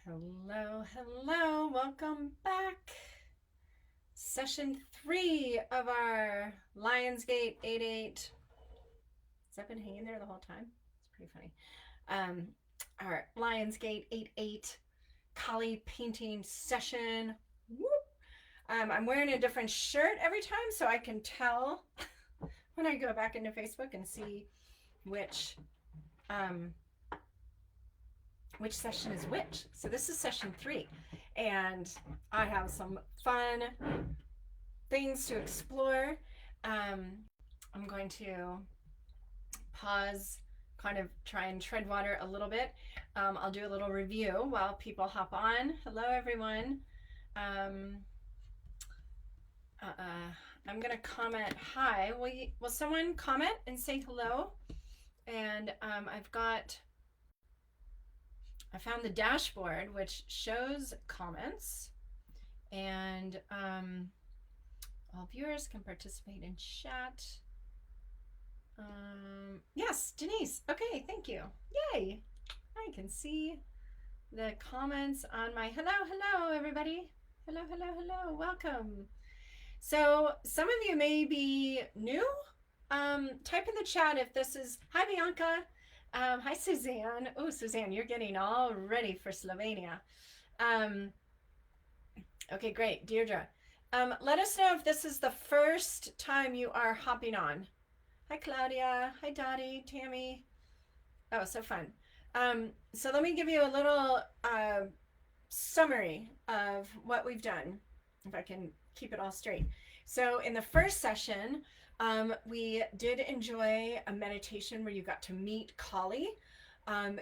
Hello, hello, welcome back. Session 3 of our Lionsgate 8-8. Has that been hanging there the whole time? It's pretty funny. Our Lionsgate 8-8 Kali painting session. Whoop. I'm wearing a different shirt every time so I can tell when I go back into Facebook and see which session is which. So this is session 3, and I have some fun things to explore. I'm going to pause, kind of try and tread water a little bit. I'll do a little review while people hop on. Hello, everyone. I'm going to comment hi. Will someone comment and say hello? And I found the dashboard, which shows comments, and all viewers can participate in chat. Yes, Denise. Okay, thank you. Yay! I can see the comments on my hello, everybody. Hello, welcome. So some of you may be new. Type in the chat if this is, hi Bianca. Hi Suzanne. Oh, Suzanne, you're getting all ready for Slovenia. Okay, great. Deirdre. Let us know if this is the first time you are hopping on. Hi Claudia. Hi Dottie, Tammy. Oh, so fun. So let me give you a little summary of what we've done, if I can keep it all straight. So in the first session, we did enjoy a meditation where you got to meet Kali.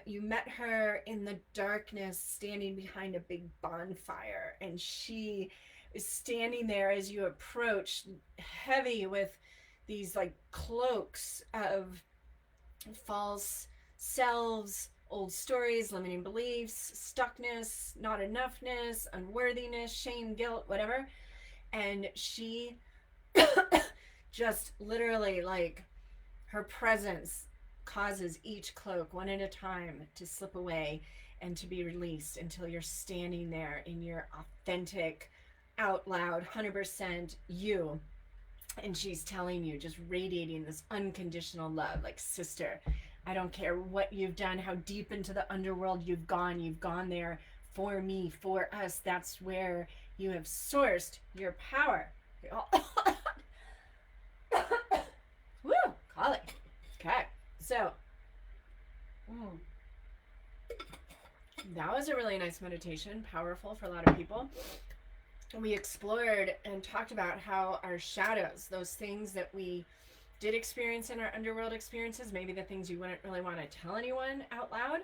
You met her in the darkness, standing behind a big bonfire, and she is standing there as you approach, heavy with these like cloaks of false selves, old stories, limiting beliefs, stuckness, not enoughness, unworthiness, shame, guilt, whatever. And she just literally, like, her presence causes each cloak one at a time to slip away and to be released until you're standing there in your authentic, out loud, 100% you. And she's telling you, just radiating this unconditional love, like, sister, I don't care what you've done, how deep into the underworld you've gone there for me, for us. That's where you have sourced your power. Woo, Kali. Okay, so that was a really nice meditation, powerful for a lot of people. We explored and talked about how our shadows, those things that we did experience in our underworld experiences, maybe the things you wouldn't really want to tell anyone out loud,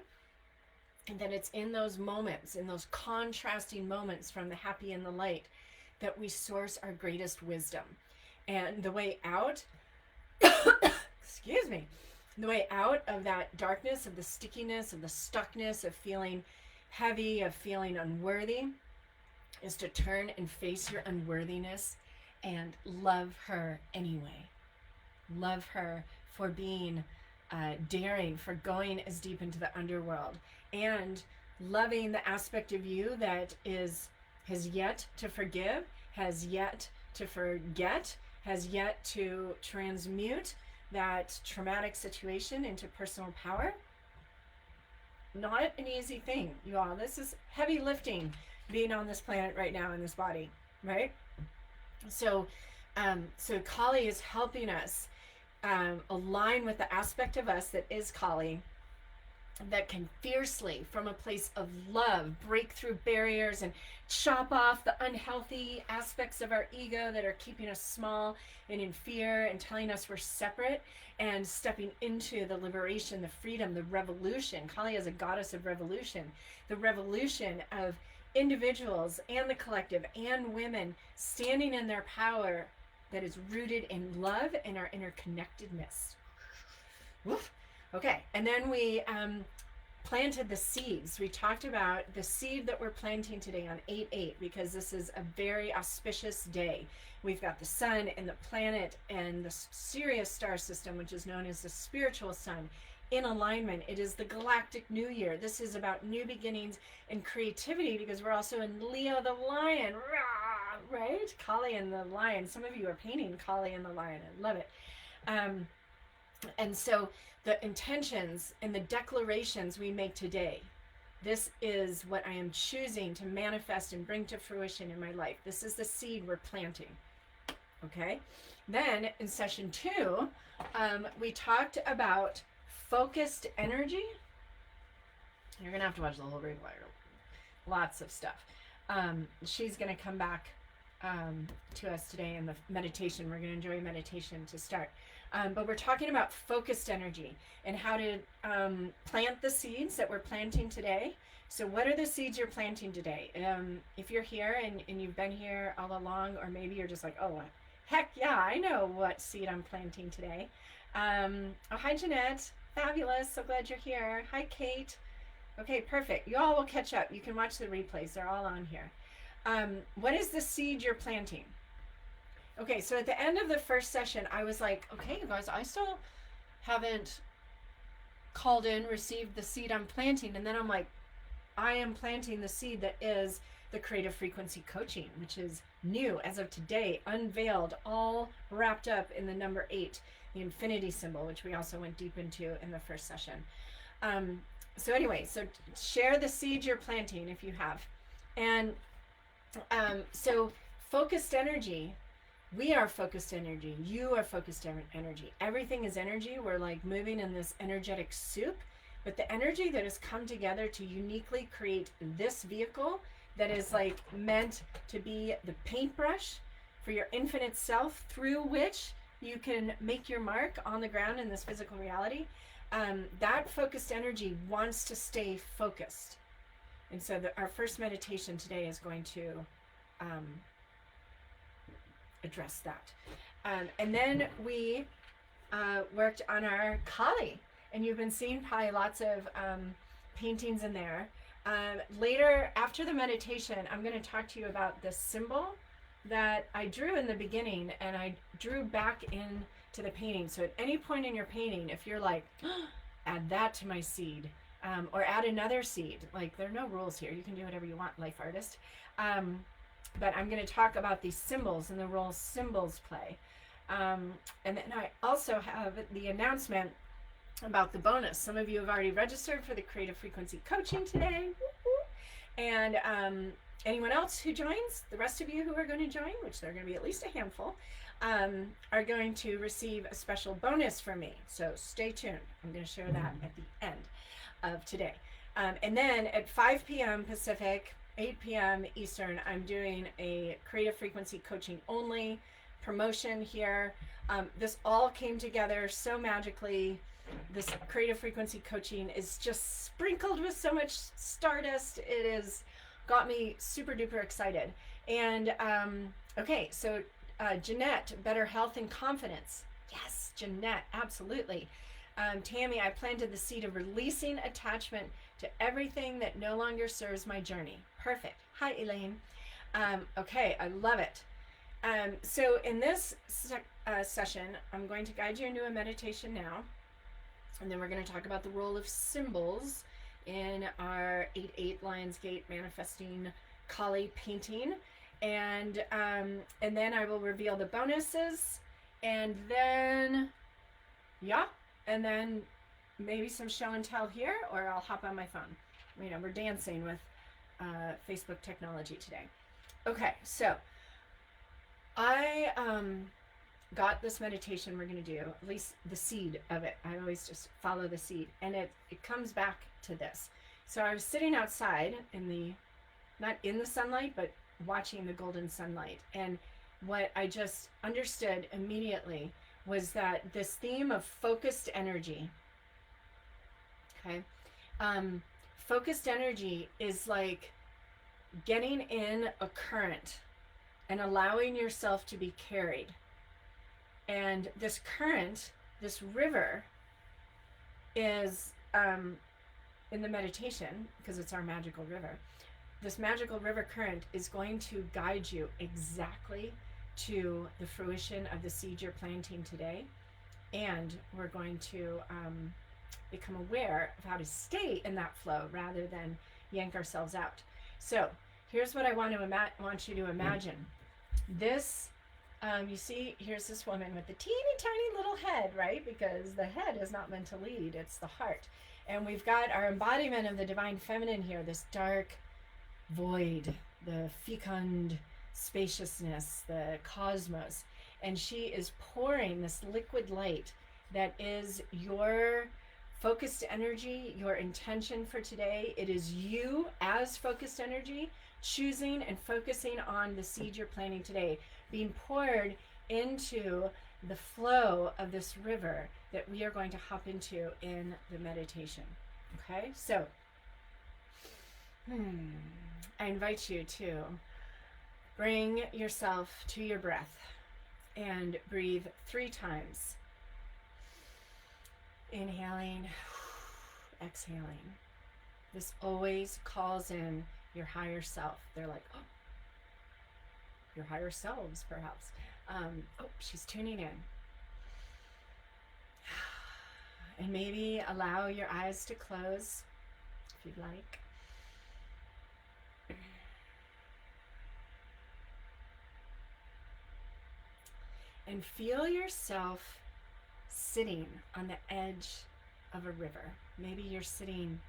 and that it's in those moments, in those contrasting moments from the happy and the light, that we source our greatest wisdom. And the way out, excuse me, the way out of that darkness, of the stickiness, of the stuckness, of feeling heavy, of feeling unworthy, is to turn and face your unworthiness and love her anyway. Love her for being daring, for going as deep into the underworld, and loving the aspect of you that has yet to forgive, has yet to forget, has yet to transmute that traumatic situation into personal power. Not an easy thing, you all. This is heavy lifting, being on this planet right now in this body, right? So Kali is helping us align with the aspect of us that is Kali, that can fiercely, from a place of love, break through barriers and chop off the unhealthy aspects of our ego that are keeping us small and in fear and telling us we're separate, and stepping into the liberation, the freedom, the revolution. Kali is a goddess of revolution. The revolution of individuals and the collective and women standing in their power that is rooted in love and our interconnectedness. Woof. Okay, and then we planted the seeds. We talked about the seed that we're planting today on 8/8, because this is a very auspicious day. We've got the sun and the planet and the Sirius star system, which is known as the spiritual sun, in alignment. It is the galactic new year. This is about new beginnings and creativity, because we're also in Leo the lion, right? Kali and the lion. Some of you are painting Kali and the lion. I love it. And so the intentions and the declarations we make today, this is what I am choosing to manifest and bring to fruition in my life. This is the seed we're planting. Okay. Then in session 2, we talked about focused energy. You're going to have to watch the whole replay. Lots of stuff. She's going to come back to us today in the meditation. We're going to enjoy meditation to start. But we're talking about focused energy and how to plant the seeds that we're planting today. So what are the seeds you're planting today? If you're here and you've been here all along, or maybe you're just like, oh, heck yeah, I know what seed I'm planting today. Oh, hi, Jeanette. Fabulous. So glad you're here. Hi, Kate. Okay, perfect. You all will catch up. You can watch the replays. They're all on here. What is the seed you're planting? Okay, so at the end of the first session, I was like, okay, you guys, I still haven't called in, received the seed I'm planting. And then I'm like, I am planting the seed that is the creative frequency coaching, which is new as of today, unveiled, all wrapped up in the number 8, the infinity symbol, which we also went deep into in the first session. So anyway, so share the seed you're planting if you have. And so focused energy, we are focused energy. You are focused energy. Everything is energy. We're like moving in this energetic soup, but the energy that has come together to uniquely create this vehicle that is like meant to be the paintbrush for your infinite self, through which you can make your mark on the ground in this physical reality. That focused energy wants to stay focused. And so our first meditation today is going to address that. And then we worked on our Kali, and you've been seeing probably lots of paintings in there. Later, after the meditation, I'm going to talk to you about the symbol that I drew in the beginning, and I drew back into the painting. So at any point in your painting, if you're like, add that to my seed, or add another seed, like there are no rules here. You can do whatever you want, life artist. But I'm going to talk about these symbols and the role symbols play. And then I also have the announcement about the bonus. Some of you have already registered for the Creative Frequency Coaching today. And anyone else who joins, the rest of you who are going to join, which there are going to be at least a handful, are going to receive a special bonus from me. So stay tuned. I'm going to share that at the end of today. And then at 5 p.m. Pacific, 8 p.m. Eastern, I'm doing a Creative Frequency Coaching only promotion here. This all came together so magically. This Creative Frequency Coaching is just sprinkled with so much stardust. It has got me super duper excited. And okay, so Jeanette, better health and confidence. Yes, Jeanette, absolutely. Tammy, I planted the seed of releasing attachment to everything that no longer serves my journey. Perfect. Hi, Elaine. Okay, I love it. So in this session, I'm going to guide you into a meditation now. And then we're going to talk about the role of symbols in our 8-8 Lionsgate manifesting Kali painting. And then I will reveal the bonuses. And then, yeah, and then maybe some show and tell here, or I'll hop on my phone. You know, we're dancing with Facebook technology today. Okay, so I got this meditation we're going to do, at least the seed of it. I always just follow the seed, and it comes back to this. So I was sitting outside not in the sunlight, but watching the golden sunlight, and what I just understood immediately was that this theme of focused energy, okay, focused energy is like getting in a current and allowing yourself to be carried. And this current, this river, is in the meditation, because it's our magical river, this magical river current is going to guide you exactly to the fruition of the seed you're planting today. And we're going to become aware of how to stay in that flow rather than yank ourselves out. So here's what I want you to imagine. This, you see, here's this woman with the teeny tiny little head, right? Because the head is not meant to lead, it's the heart. And we've got our embodiment of the divine feminine here, this dark void, the fecund spaciousness, the cosmos. And she is pouring this liquid light that is your focused energy, your intention for today. It is you as focused energy choosing and focusing on the seed you're planting today, being poured into the flow of this river that we are going to hop into in the meditation. Okay, so I invite you to bring yourself to your breath and breathe 3 times. Inhaling, exhaling. This always calls in your higher self. They're like, oh, your higher selves, perhaps. Oh, she's tuning in. And maybe allow your eyes to close if you'd like. And feel yourself sitting on the edge of a river. Maybe you're sitting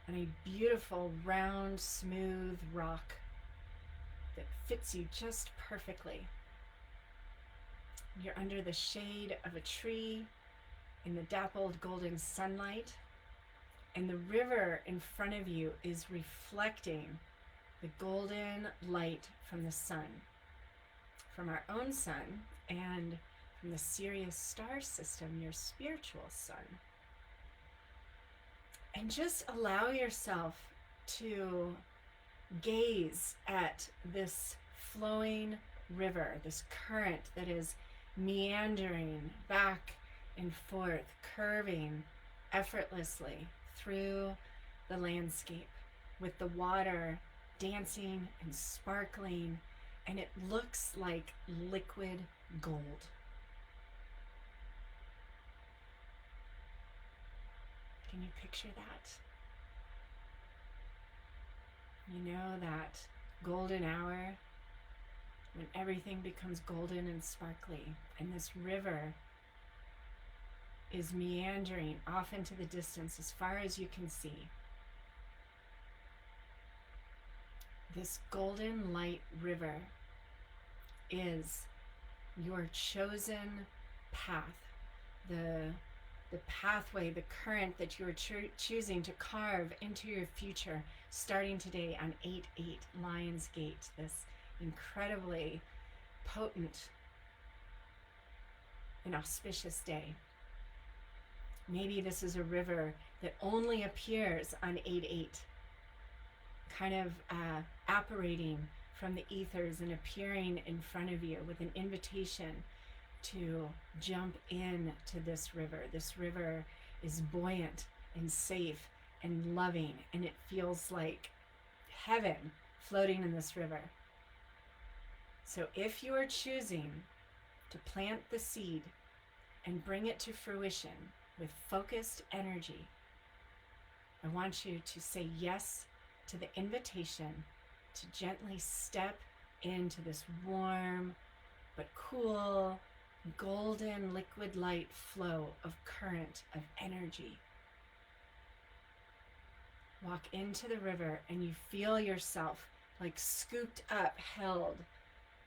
on a beautiful, round, smooth rock that fits you just perfectly. You're under the shade of a tree in the dappled golden sunlight, and the river in front of you is reflecting the golden light from the sun, from our own sun, and from the Sirius star system, your spiritual sun. And just allow yourself to gaze at this flowing river, this current that is meandering back and forth, curving effortlessly through the landscape, with the water dancing and sparkling, and it looks like liquid gold. Can you picture that? You know, that golden hour when everything becomes golden and sparkly, and this river is meandering off into the distance as far as you can see. This golden light river is your chosen path, the pathway, the current that you're choosing to carve into your future, starting today on 8/8 Lion's Gate, this incredibly potent and auspicious day. Maybe this is a river that only appears on 8/8, kind of apparating from the ethers and appearing in front of you with an invitation to jump in to this river. This river is buoyant and safe and loving, and it feels like heaven floating in this river. So if you are choosing to plant the seed and bring it to fruition with focused energy, I want you to say yes to the invitation to gently step into this warm but cool, golden liquid light flow of current, of energy. Walk into the river and you feel yourself like scooped up, held,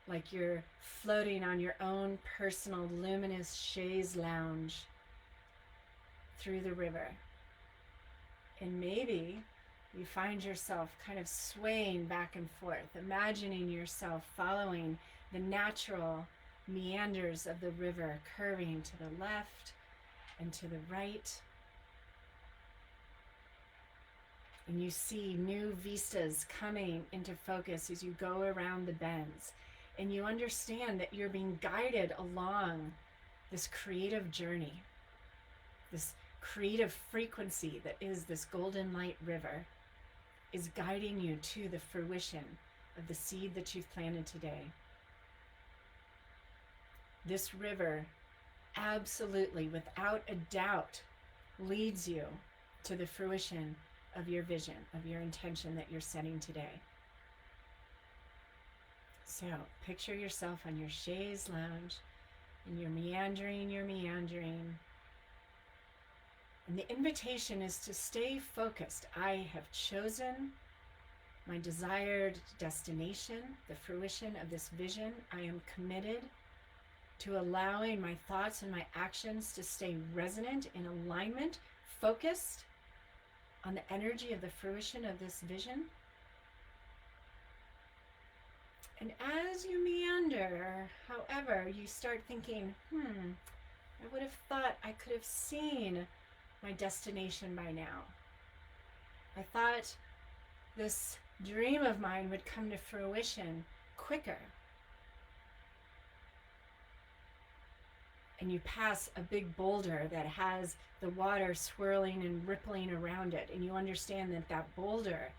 like you're floating on your own personal luminous chaise lounge through the river. And maybe you find yourself kind of swaying back and forth, imagining yourself following the natural meanders of the river, curving to the left and to the right. And you see new vistas coming into focus as you go around the bends. And you understand that you're being guided along this creative journey, this creative frequency that is this golden light river is guiding you to the fruition of the seed that you've planted today. This river, absolutely, without a doubt, leads you to the fruition of your vision, of your intention that you're setting today. So picture yourself on your chaise lounge and you're meandering. And the invitation is to stay focused. I have chosen my desired destination, the fruition of this vision. I am committed to allowing my thoughts and my actions to stay resonant, in alignment, focused on the energy of the fruition of this vision. And as you meander, however, you start thinking, I would have thought I could have seen my destination by now. I thought this dream of mine would come to fruition quicker. And you pass a big boulder that has the water swirling and rippling around it, and you understand that that boulder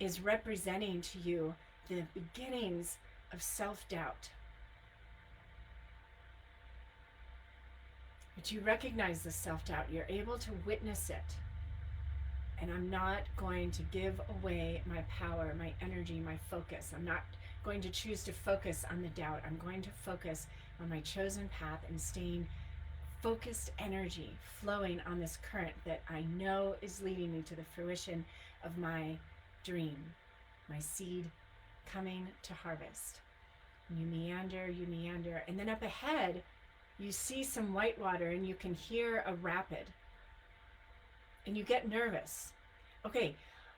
is representing to you the beginnings of self-doubt. But you recognize the self-doubt, you're able to witness it. And I'm not going to give away my power, my energy, my focus. I'm not going to choose to focus on the doubt. I'm going to focus on my chosen path and staying focused energy flowing on this current that I know is leading me to the fruition of my dream, my seed coming to harvest. You meander, and then up ahead, you see some white water and you can hear a rapid. And you get nervous. Okay,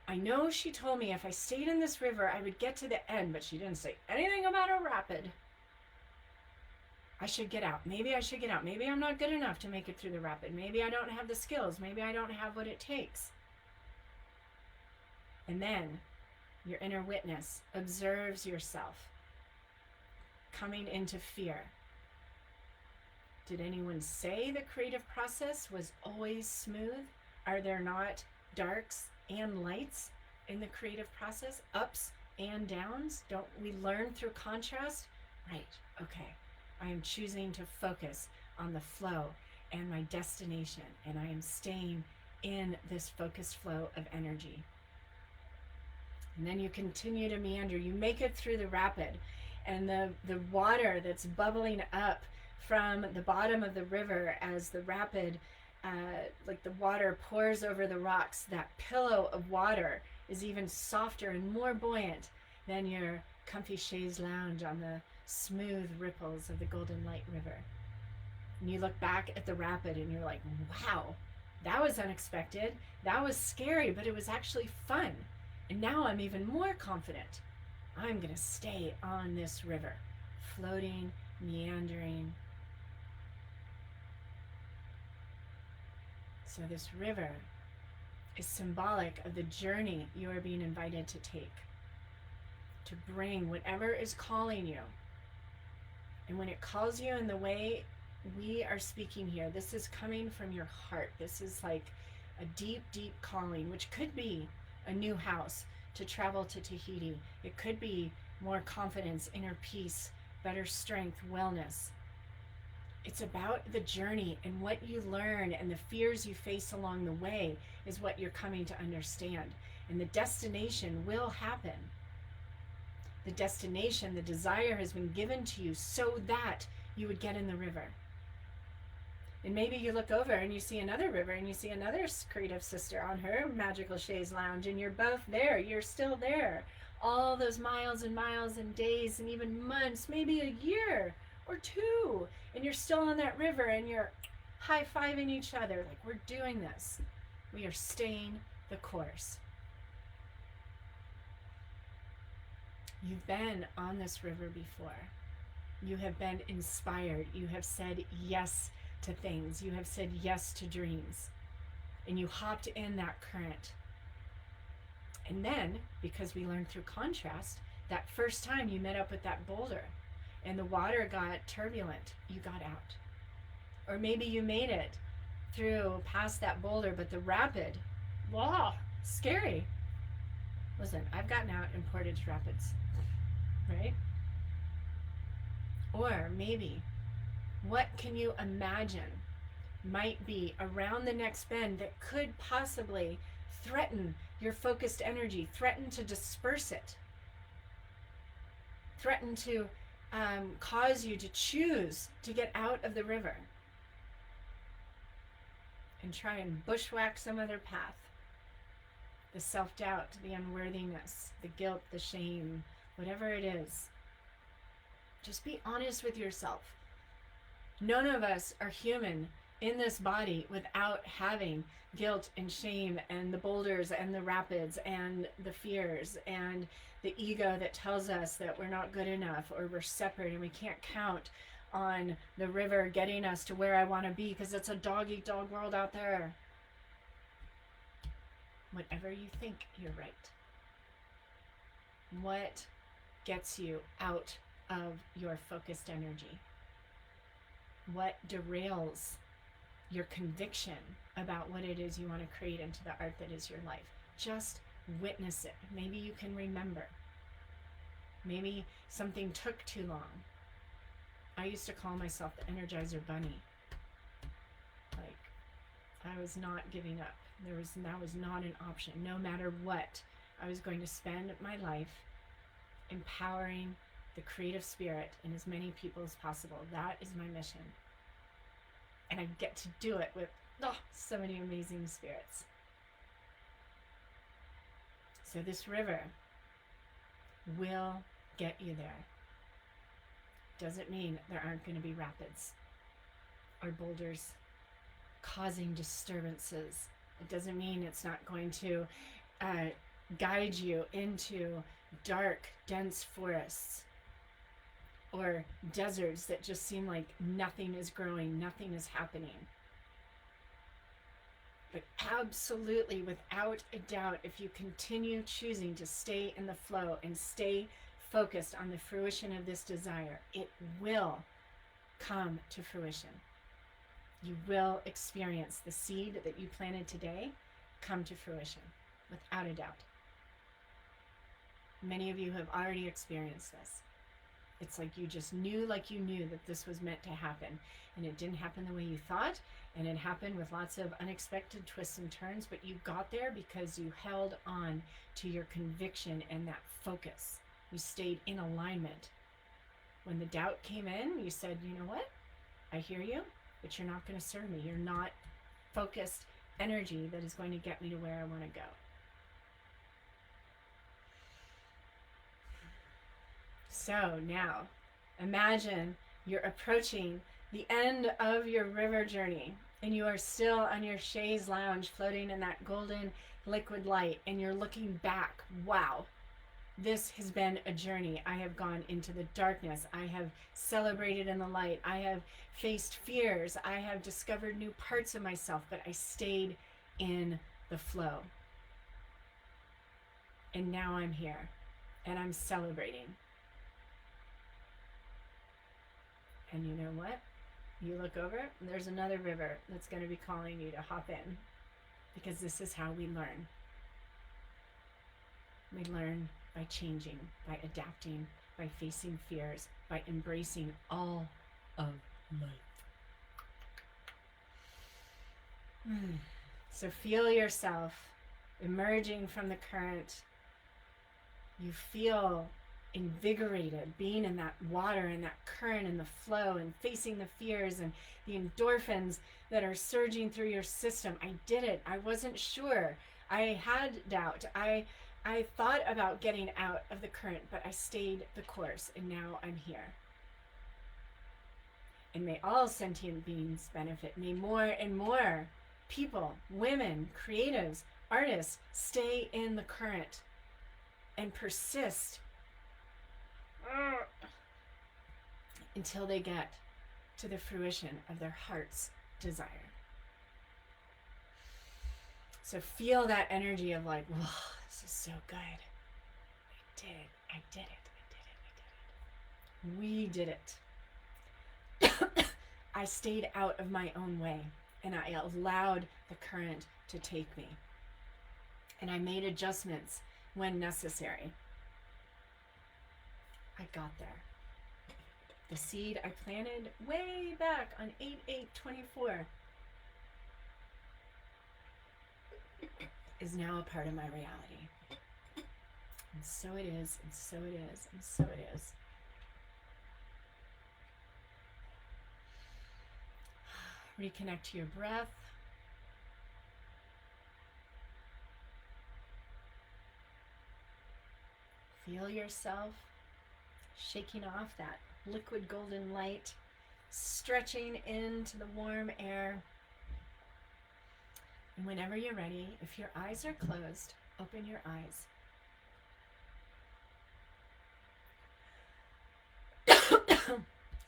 I know she told me if I stayed in this river, I would get to the end, but she didn't say anything about a rapid. I should get out. Maybe I should get out. Maybe I'm not good enough to make it through the rapid. Maybe I don't have the skills. Maybe I don't have what it takes. And then your inner witness observes yourself coming into fear. Did anyone say the creative process was always smooth? Are there not darks and lights in the creative process? Ups and downs? Don't we learn through contrast? Right, okay. I am choosing to focus on the flow and my destination, and I am staying in this focused flow of energy. And then you continue to meander. You make it through the rapid, and the water that's bubbling up from the bottom of the river as the rapid, like the water pours over the rocks, that pillow of water is even softer and more buoyant than your comfy chaise lounge on the smooth ripples of the Golden Light River. And you look back at the rapid and you're like, wow, that was unexpected. That was scary, but it was actually fun. And now I'm even more confident. I'm going to stay on this river, floating, meandering. So this river is symbolic of the journey you are being invited to take, to bring whatever is calling you. And when it calls you in the way we are speaking here, this is coming from your heart. This is like a deep, deep calling, which could be a new house, to travel to Tahiti. It could be more confidence, inner peace, better strength, wellness. It's about the journey, and what you learn and the fears you face along the way is what you're coming to understand. And the destination will happen. The destination, the desire has been given to you so that you would get in the river. And maybe you look over and you see another river and you see another creative sister on her magical chaise lounge, and you're both there. You're still there. All those miles and miles and days and even months, maybe a year or two, and you're still on that river and you're high-fiving each other like, we're doing this. We are staying the course. You've been on this river before. You have been inspired. You have said yes to things. You have said yes to dreams. And you hopped in that current. And then, because we learned through contrast, that first time you met up with that boulder and the water got turbulent, you got out. Or maybe you made it through past that boulder, but the rapid, wow, scary. Listen, I've gotten out in Portage Rapids, right? Or maybe, what can you imagine might be around the next bend that could possibly threaten your focused energy, threaten to disperse it, threaten to cause you to choose to get out of the river and try and bushwhack some other path. The self-doubt, the unworthiness, the guilt, the shame, whatever it is. Just be honest with yourself. None of us are human in this body without having guilt and shame and the boulders and the rapids and the fears and the ego that tells us that we're not good enough or we're separate and we can't count on the river getting us to where I want to be because it's a dog-eat-dog world out there. Whatever you think, you're right. What gets you out of your focused energy? What derails your conviction about what it is you want to create into the art that is your life? Just witness it. Maybe you can remember. Maybe something took too long. I used to call myself the Energizer Bunny. Like, I was not giving up. That was not an option. No matter what, I was going to spend my life empowering the creative spirit in as many people as possible. That is my mission. And I get to do it with so many amazing spirits. So this river will get you there. Doesn't mean there aren't going to be rapids or boulders causing disturbances. It doesn't mean it's not going to guide you into dark, dense forests or deserts that just seem like nothing is growing, nothing is happening. But absolutely, without a doubt, if you continue choosing to stay in the flow and stay focused on the fruition of this desire, it will come to fruition. You will experience the seed that you planted today come to fruition, without a doubt. Many of you have already experienced this. It's like you just knew, like you knew that this was meant to happen, and it didn't happen the way you thought, and it happened with lots of unexpected twists and turns, but you got there because you held on to your conviction and that focus. You stayed in alignment. When the doubt came in, you said, you know what? I hear you, but you're not going to serve me. You're not focused energy that is going to get me to where I want to go. So now, imagine you're approaching the end of your river journey and you are still on your chaise lounge floating in that golden liquid light and you're looking back. Wow, this has been a journey. I have gone into the darkness. I have celebrated in the light. I have faced fears. I have discovered new parts of myself, but I stayed in the flow. And now I'm here and I'm celebrating. And you know what? You look over, and there's another river that's going to be calling you to hop in. Because this is how we learn. We learn by changing, by adapting, by facing fears, by embracing all of life. So feel yourself emerging from the current. You feel invigorated, being in that water and that current and the flow and facing the fears and the endorphins that are surging through your system. I did it. I wasn't sure. I had doubt. I thought about getting out of the current, but I stayed the course, and now I'm here. And may all sentient beings benefit. May more and more people, women, creatives, artists stay in the current and persist until they get to the fruition of their heart's desire. So feel that energy of like, whoa, this is so good. I did it. We did it. I stayed out of my own way and I allowed the current to take me. And I made adjustments when necessary. I got there. The seed I planted way back on 8/8/24 is now a part of my reality. And so it is, and so it is, and so it is. Reconnect to your breath. Feel yourself shaking off that liquid golden light, stretching into the warm air. And whenever you're ready, if your eyes are closed, open your eyes.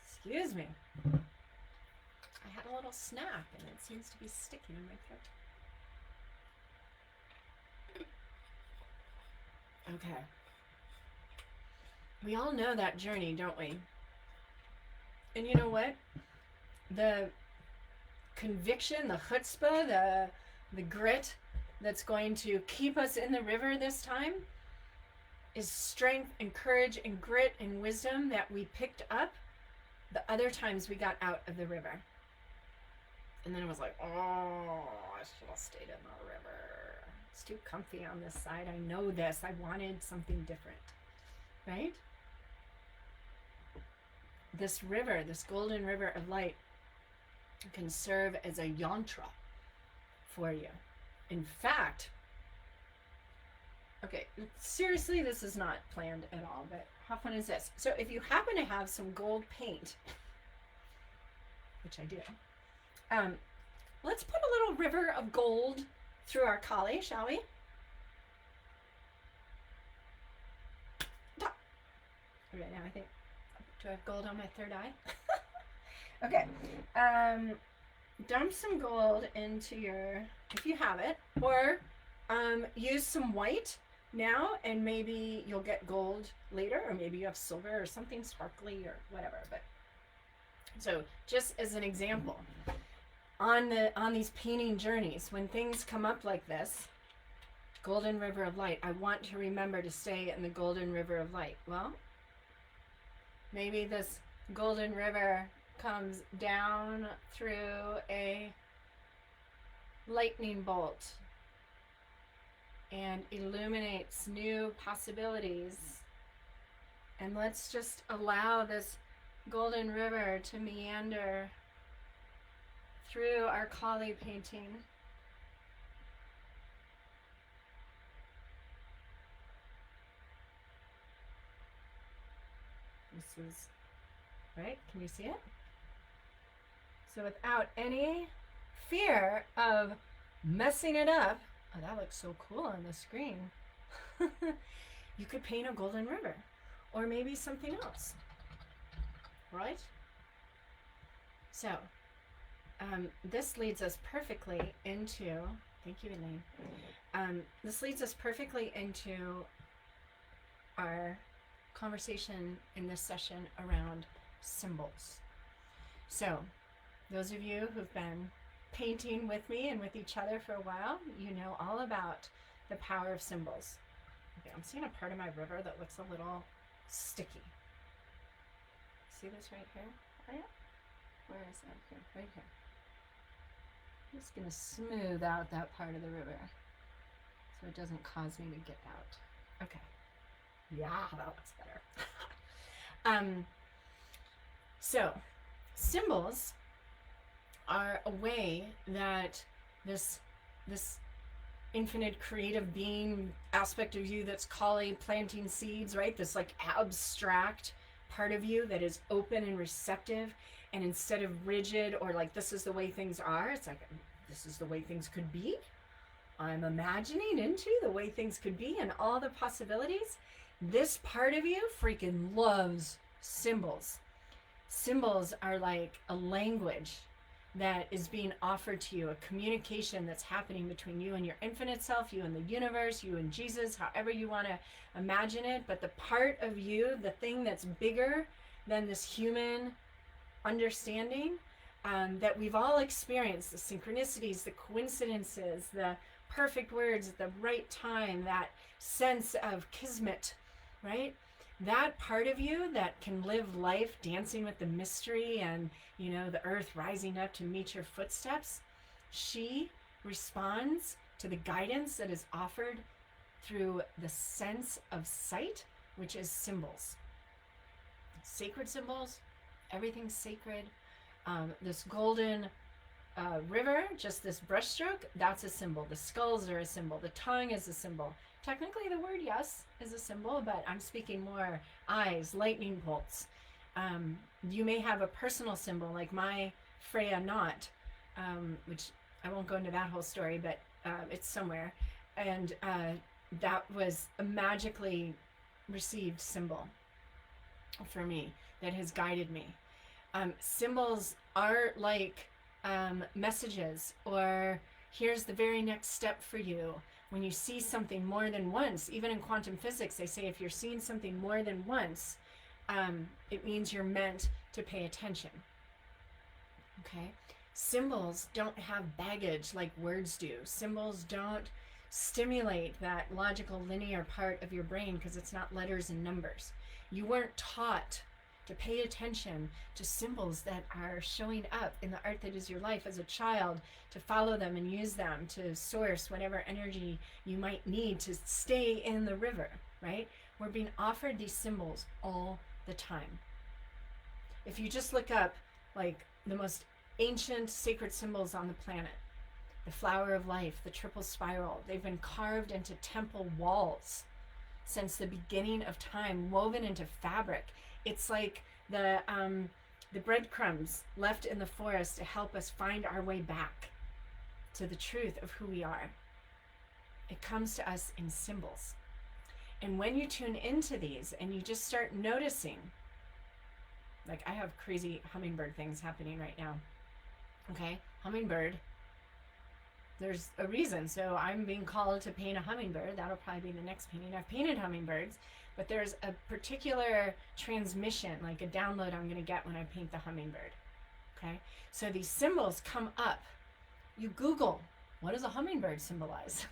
Excuse me. I had a little snack and it seems to be sticking in my throat. Okay. We all know that journey, don't we? And you know what? The conviction, the chutzpah, the grit that's going to keep us in the river this time is strength and courage and grit and wisdom that we picked up the other times we got out of the river. And then it was like, oh, I should have stayed in the river. It's too comfy on this side. I know this. I wanted something different. Right? This river, this golden river of light, can serve as a yantra for you. In fact, okay, seriously, this is not planned at all, but how fun is this? So if you happen to have some gold paint, which I do, let's put a little river of gold through our kali, shall we? Okay, now I think, do I have gold on my third eye? Okay, dump some gold into your, if you have it, or use some white now and maybe you'll get gold later, or maybe you have silver or something sparkly or whatever. But so just as an example, on these painting journeys, when things come up like this, golden river of light, I want to remember to stay in the golden river of light. Well, maybe this golden river comes down through a lightning bolt and illuminates new possibilities. And let's just allow this golden river to meander through our kali painting. This is, right? Can you see it? So without any fear of messing it up, oh, that looks so cool on the screen. You could paint a golden river or maybe something else, right? So this leads us perfectly into, thank you, Elaine. This leads us perfectly into our conversation in this session around symbols. So those of you who've been painting with me and with each other for a while, you know all about the power of symbols. Okay, I'm seeing a part of my river that looks a little sticky. See this right here? Oh, yeah. Where is that? Here, right here. I'm just going to smooth out that part of the river so it doesn't cause me to get out. Okay. Yeah, that looks better. So, symbols are a way that this infinite creative being aspect of you that's Kali planting seeds, right? This like abstract part of you that is open and receptive, and instead of rigid or like this is the way things are, it's like this is the way things could be. I'm imagining into the way things could be and all the possibilities. This part of you freaking loves symbols. Symbols are like a language that is being offered to you, a communication that's happening between you and your infinite self, you and the universe, you and Jesus, however you want to imagine it. But the part of you, the thing that's bigger than this human understanding, that we've all experienced, the synchronicities, the coincidences, the perfect words at the right time, that sense of kismet, right? That part of you that can live life dancing with the mystery and, you know, the earth rising up to meet your footsteps, she responds to the guidance that is offered through the sense of sight, which is symbols. Sacred symbols, everything's sacred. This golden river, just this brushstroke, that's a symbol. The skulls are a symbol. The tongue is a symbol. Technically, the word yes is a symbol, but I'm speaking more eyes, lightning bolts. You may have a personal symbol, like my Freya knot, which I won't go into that whole story, but it's somewhere. And that was a magically received symbol for me that has guided me. Symbols are like messages, or here's the very next step for you. When you see something more than once, even in quantum physics, they say if you're seeing something more than once, it means you're meant to pay attention. Okay? Symbols don't have baggage like words do. Symbols don't stimulate that logical linear part of your brain because it's not letters and numbers. You weren't taught to pay attention to symbols that are showing up in the art that is your life as a child, to follow them and use them to source whatever energy you might need to stay in the river, right? We're being offered these symbols all the time. If you just look up like the most ancient sacred symbols on the planet, the flower of life, the triple spiral, they've been carved into temple walls since the beginning of time, woven into fabric. It's like the breadcrumbs left in the forest to help us find our way back to the truth of who we are. It comes to us in symbols. And when you tune into these and you just start noticing, like I have crazy hummingbird things happening right now. Okay, hummingbird. There's a reason. So I'm being called to paint a hummingbird. That'll probably be the next painting. I've painted hummingbirds, but there's a particular transmission, like a download I'm going to get when I paint the hummingbird. Okay, so these symbols come up. You Google, what does a hummingbird symbolize?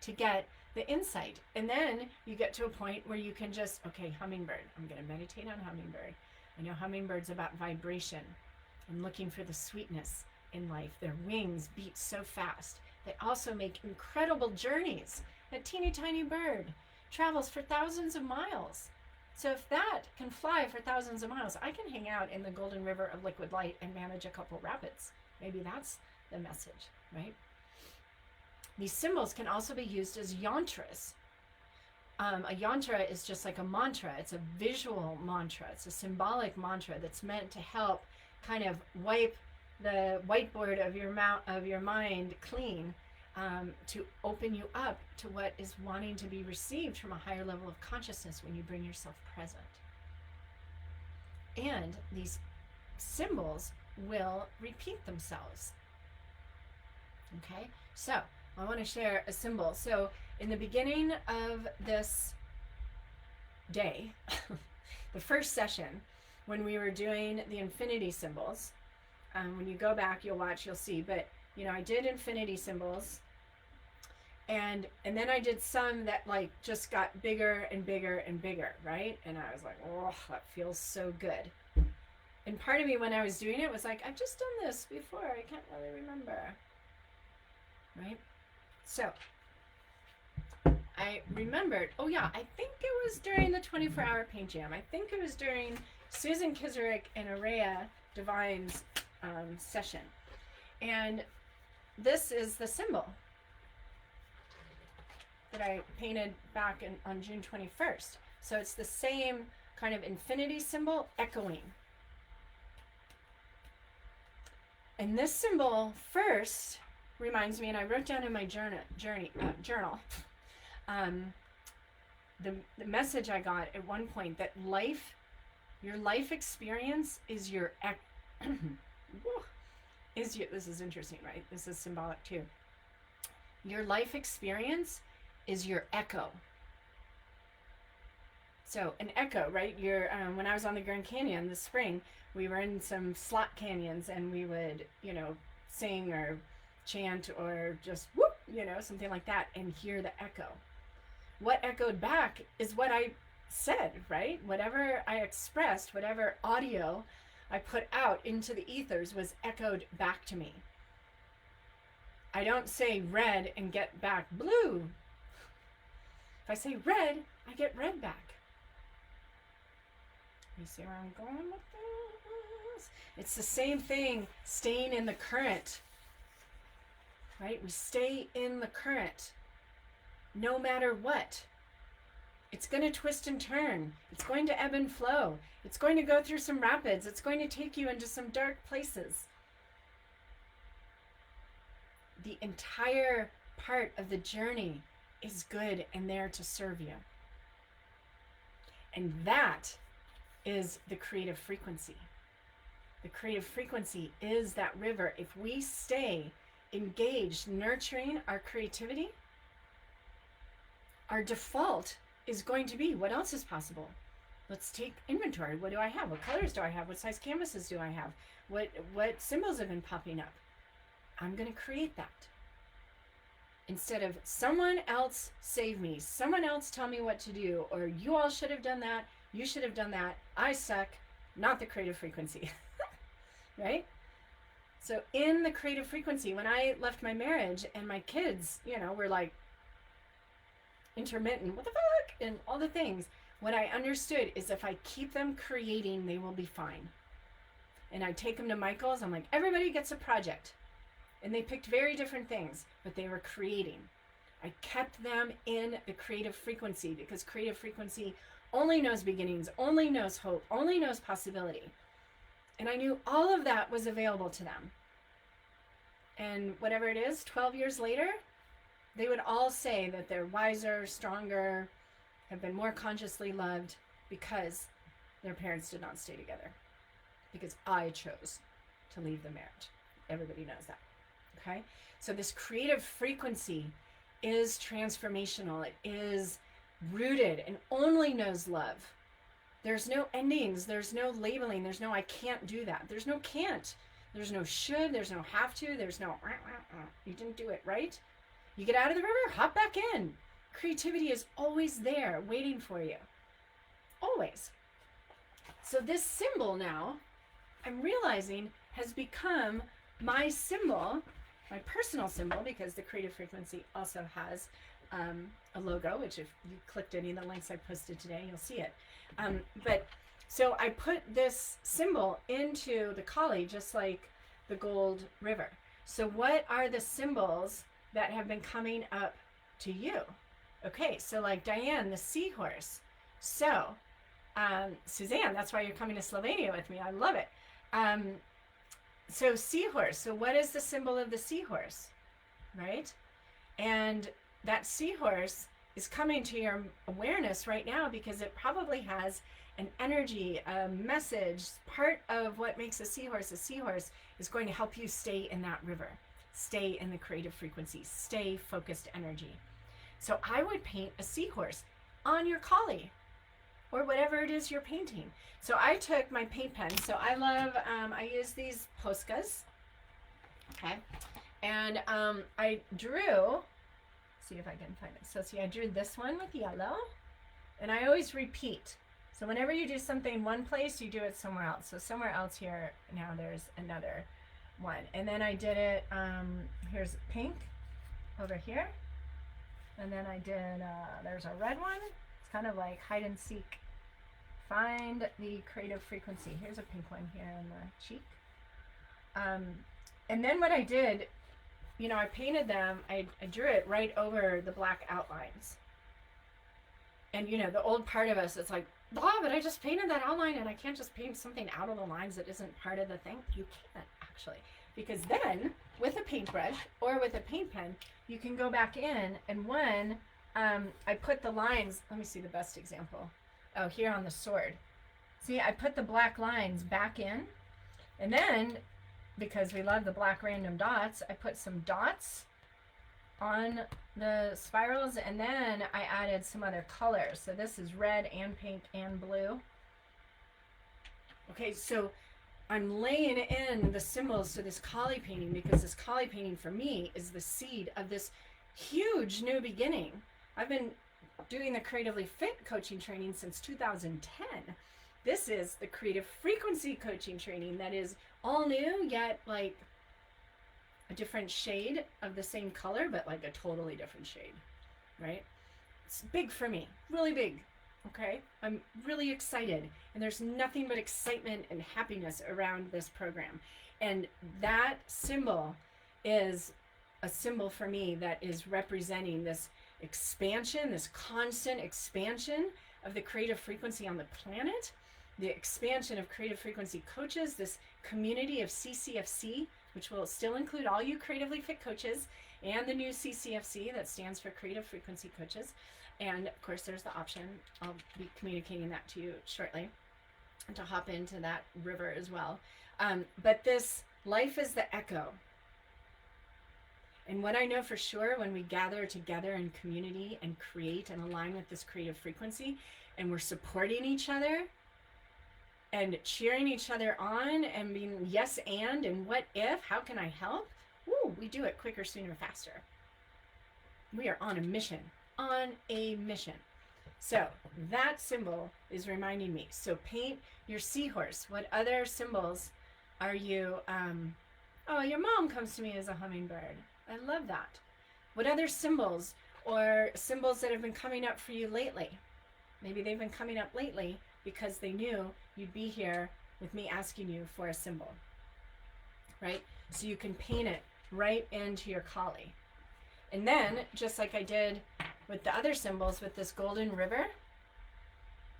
to get the insight. And then you get to a point where you can just, okay, hummingbird. I'm going to meditate on hummingbird. I know hummingbird's about vibration. I'm looking for the sweetness in life. Their wings beat so fast. They also make incredible journeys. A teeny tiny bird travels for thousands of miles. So if that can fly for thousands of miles, I can hang out in the golden river of liquid light and manage a couple rapids. Maybe that's the message, right? These symbols can also be used as yantras. A yantra is just like a mantra. It's a visual mantra. It's a symbolic mantra that's meant to help kind of wipe the whiteboard of your mind clean, to open you up to what is wanting to be received from a higher level of consciousness when you bring yourself present. And these symbols will repeat themselves. Okay, so I want to share a symbol. So in the beginning of this day, the first session, when we were doing the infinity symbols, when you go back, you'll watch, you'll see, but you know, I did infinity symbols, and then I did some that like just got bigger and bigger and bigger, right? And I was like, oh, that feels so good. And part of me when I was doing it was like, I've just done this before, I can't really remember, right? So I remembered, oh yeah, I think it was during the 24-hour paint jam. I think it was during Susan Kizerick and Araya Divine's session. And this is the symbol that I painted back on June 21st. So it's the same kind of infinity symbol echoing. And this symbol first reminds me, and I wrote down in my journal, the message I got at one point that your life experience is your this is interesting, right? This is symbolic too. Your life experience is your echo. So an echo, right? When I was on the Grand Canyon this spring, we were in some slot canyons and we would, sing or chant or just whoop, something like that, and hear the echo. What echoed back is what I said, right? Whatever I expressed, whatever audio I put out into the ethers was echoed back to me. I don't say red and get back blue. If I say red, I get red back. You see where I'm going with this? It's the same thing, staying in the current, right? We stay in the current no matter what. It's going to twist and turn. It's going to ebb and flow. It's going to go through some rapids. It's going to take you into some dark places. The entire part of the journey is good and there to serve you. And that is the creative frequency. The creative frequency is that river. If we stay engaged, nurturing our creativity, our default is going to be, what else is possible? Let's take inventory. What do I have? What colors do I have? What size canvases do I have? What symbols have been popping up? I'm going to create that. Instead of someone else save me, someone else tell me what to do, or you all should have done that, you should have done that, I suck, not the creative frequency. Right? So in the creative frequency, when I left my marriage and my kids, were like intermittent, what the fuck, and all the things, what I understood is if I keep them creating, they will be fine. And I take them to Michael's, I'm like, everybody gets a project. And they picked very different things, but they were creating. I kept them in the creative frequency because creative frequency only knows beginnings, only knows hope, only knows possibility. And I knew all of that was available to them. And whatever it is, 12 years later, they would all say that they're wiser, stronger, have been more consciously loved because their parents did not stay together. Because I chose to leave the marriage. Everybody knows that. Okay? So this creative frequency is transformational. It is rooted and only knows love. There's no endings. There's no labeling. There's no I can't do that. There's no can't. There's no should. There's no have to. There's no you didn't do it, right? You get out of the river, hop back in. Creativity is always there waiting for you. Always. So this symbol now, I'm realizing, has become my symbol, my personal symbol, because the creative frequency also has a logo, which if you clicked any of the links I posted today, you'll see it. But so I put this symbol into the Kali, just like the Gold River. So what are the symbols that have been coming up to you? Okay, so like Diane, the seahorse. So Suzanne, that's why you're coming to Slovenia with me. I love it. So seahorse. So what is the symbol of the seahorse? Right? And that seahorse is coming to your awareness right now because it probably has an energy, a message. Part of what makes a seahorse is going to help you stay in that river, stay in the creative frequency, stay focused energy. So I would paint a seahorse on your Kali or whatever it is you're painting. So I took my paint pen. So I love, I use these Poscas. Okay. And I drew, see if I can find it. So see, I drew this one with yellow, and I always repeat. So whenever you do something one place, you do it somewhere else. So somewhere else here, now there's another one. And then I did it, here's pink over here. And then I did, there's a red one. It's kind of like hide and seek. Find the creative frequency. Here's a pink one here in the cheek. And then what I did, I painted them, I drew it right over the black outlines. And, the old part of us, it's like, blah, but I just painted that outline and I can't just paint something out of the lines that isn't part of the thing. You can't, actually. Because then, with a paintbrush or with a paint pen, you can go back in and when I put the lines, let me see the best example. Oh, here on the sword. See, I put the black lines back in, and then, because we love the black random dots, I put some dots on the spirals, and then I added some other colors. So this is red and pink and blue. Okay, so I'm laying in the symbols to this Kali painting because this Kali painting for me is the seed of this huge new beginning. I've been doing the Creatively Fit coaching training since 2010. This is the creative frequency coaching training that is all new, yet like a different shade of the same color, but like a totally different shade, right? It's big for me, really big. Okay, I'm really excited, and there's nothing but excitement and happiness around this program. And that symbol is a symbol for me that is representing this expansion, this constant expansion of the creative frequency on the planet, the expansion of creative frequency coaches, this community of CCFC, which will still include all you creatively fit coaches, and the new CCFC that stands for creative frequency coaches. And of course, there's the option, I'll be communicating that to you shortly, to hop into that river as well. But this life is the echo. And what I know for sure, when we gather together in community and create and align with this creative frequency, and we're supporting each other and cheering each other on and being yes and what if, how can I help? Woo, we do it quicker, sooner, faster. We are on a mission. On a mission. So that symbol is reminding me. So paint your seahorse. What other symbols are you? Oh, your mom comes to me as a hummingbird. I love that. What other symbols or symbols that have been coming up for you lately? Maybe they've been coming up lately because they knew you'd be here with me asking you for a symbol, right? So you can paint it right into your Kali. And then, just like I did with the other symbols with this golden river,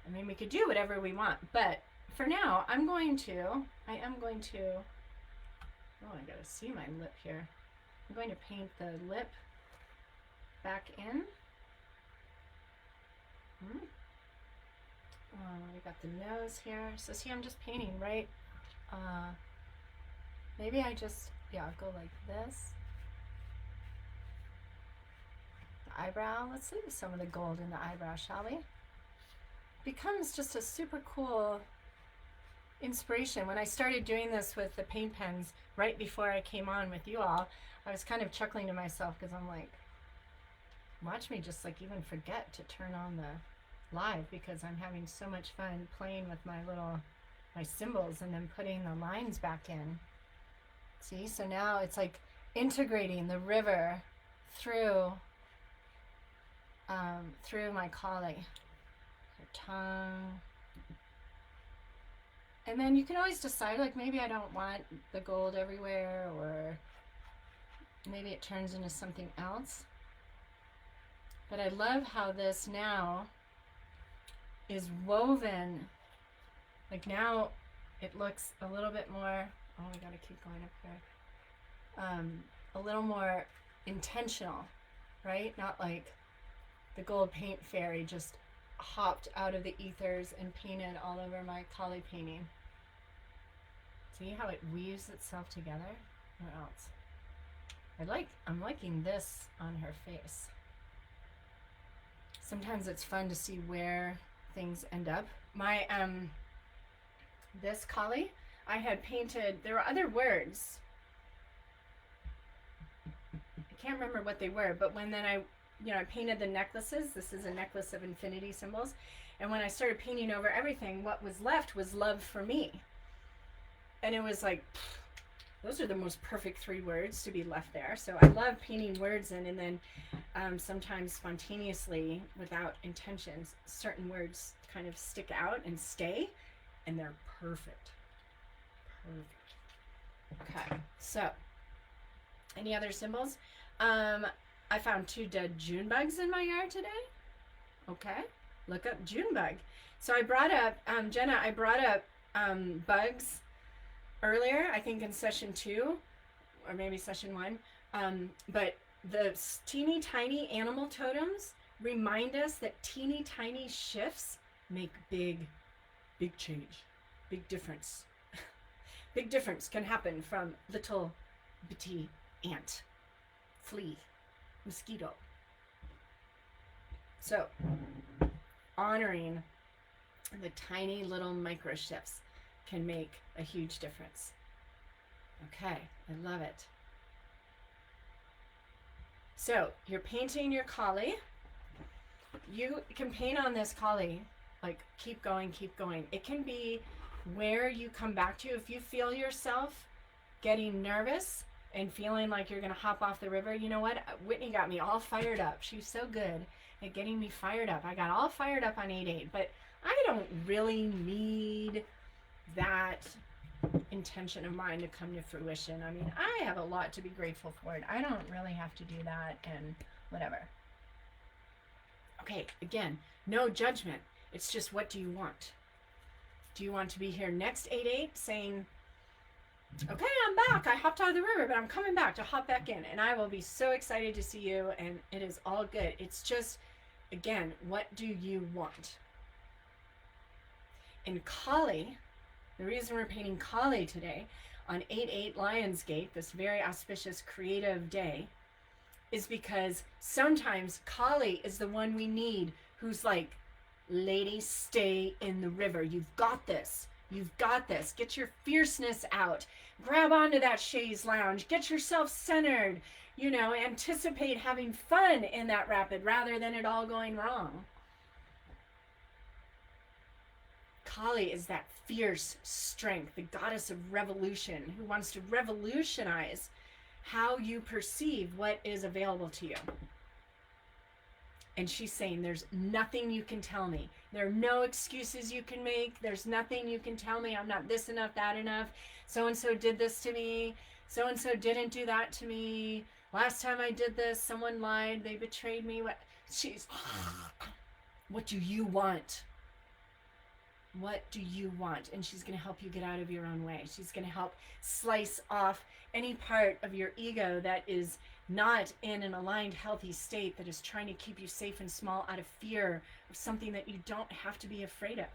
I mean, we could do whatever we want, but for now, I am going to, oh, I gotta see my lip here. I'm going to paint the lip back in. Oh, we got the nose here. So see, I'm just painting, right? Maybe I just, I'll go like this. Eyebrow. Let's leave some of the gold in the eyebrow, shall we? Becomes just a super cool inspiration. When I started doing this with the paint pens right before I came on with you all, I was kind of chuckling to myself because I'm like, watch me just like even forget to turn on the live because I'm having so much fun playing with my symbols and then putting the lines back in. See, so now it's like integrating the river through my Kali, your tongue. And then you can always decide, like, maybe I don't want the gold everywhere, or maybe it turns into something else. But I love how this now is woven. Like now it looks a little bit more, oh, we gotta keep going up here. A little more intentional, right? Not like the gold paint fairy just hopped out of the ethers and painted all over my Kali painting. See how it weaves itself together? What else? I'm liking this on her face. Sometimes it's fun to see where things end up. My this Kali, I had painted, there were other words. I can't remember what they were, but when then I painted the necklaces. This is a necklace of infinity symbols. And when I started painting over everything, what was left was love for me. And it was like, those are the most perfect 3 words to be left there. So I love painting words in, and then sometimes spontaneously, without intentions, certain words kind of stick out and stay, and they're perfect. Okay, so any other symbols? I found 2 dead June bugs in my yard today. Okay, look up June bug. So I brought up, Jenna, bugs earlier, I think in session 2, or maybe session 1. But the teeny tiny animal totems remind us that teeny tiny shifts make big change, big difference. Big difference can happen from little bitty ant, flea, mosquito. So honoring the tiny little micro shifts can make a huge difference. Okay, I love it. So you're painting your Kali. You can paint on this Kali, like keep going. It can be where you come back to. If you feel yourself getting nervous, and feeling like you're going to hop off the river, you know what? Whitney got me all fired up. She's so good at getting me fired up. I got all fired up on 8/8, but I don't really need that intention of mine to come to fruition. I mean, I have a lot to be grateful for, and I don't really have to do that and whatever. Okay, again, no judgment. It's just, what do you want? Do you want to be here next 8/8 saying, okay, I'm back. I hopped out of the river, but I'm coming back to hop back in, and I will be so excited to see you, and it is all good. It's just, again, what do you want? In Kali, the reason we're painting Kali today on 8/8 Lionsgate, this very auspicious creative day, is because sometimes Kali is the one we need who's like, lady, stay in the river. You've got this. You've got this. Get your fierceness out. Grab onto that chaise lounge. Get yourself centered. You know, anticipate having fun in that rapid rather than it all going wrong. Kali is that fierce strength, the goddess of revolution, who wants to revolutionize how you perceive what is available to you. And she's saying, there's nothing you can tell me. There are no excuses you can make. There's nothing you can tell me. I'm not this enough, that enough. So-and-so did this to me. So-and-so didn't do that to me. Last time I did this, someone lied. They betrayed me. What do you want? What do you want? And she's going to help you get out of your own way. She's going to help slice off any part of your ego that is not in an aligned, healthy state, that is trying to keep you safe and small out of fear of something that you don't have to be afraid of.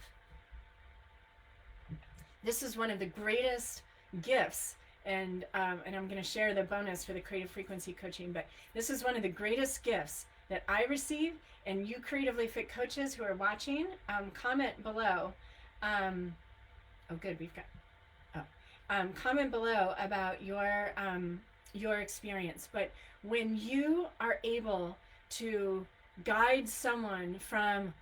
This is one of the greatest gifts, and I'm going to share the bonus for the creative frequency coaching, but this is one of the greatest gifts that I receive, and you creatively fit coaches who are watching, comment below. Oh, good, we've got. Comment below about your experience. But when you are able to guide someone from,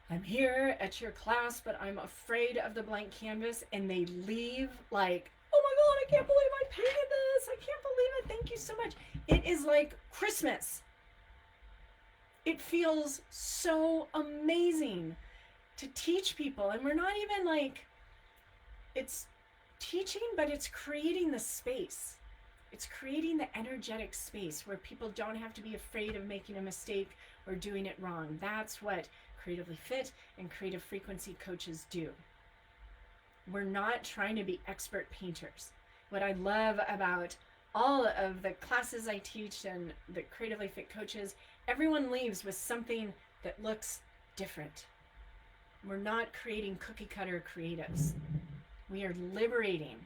I'm here at your class, but I'm afraid of the blank canvas, and they leave like, oh my God, I can't believe I painted this. I can't believe it. Thank you so much. It is like Christmas. It feels so amazing to teach people. And we're not even like, it's teaching, but it's creating the space. It's creating the energetic space where people don't have to be afraid of making a mistake or doing it wrong. That's what creatively fit and creative frequency coaches do. We're not trying to be expert painters. What I love about all of the classes I teach and the creatively fit coaches, everyone leaves with something that looks different. We're not creating cookie cutter creatives. We are liberating.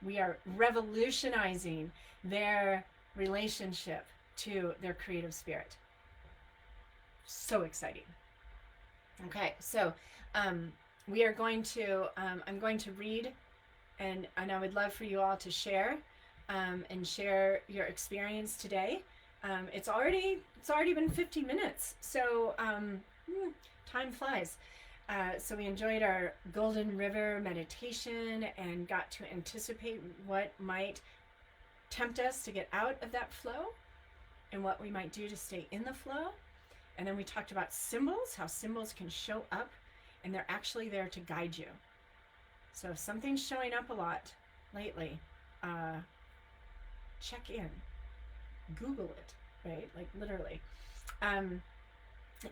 We are revolutionizing their relationship to their creative spirit. So exciting. Okay, so we are going to, I'm going to read, and I would love for you all to share and share your experience today. It's already been 50 minutes, so time flies. So we enjoyed our Golden River meditation and got to anticipate what might tempt us to get out of that flow and what we might do to stay in the flow. And then we talked about symbols, how symbols can show up, and they're actually there to guide you. So if something's showing up a lot lately, check in, Google it, right? Like literally.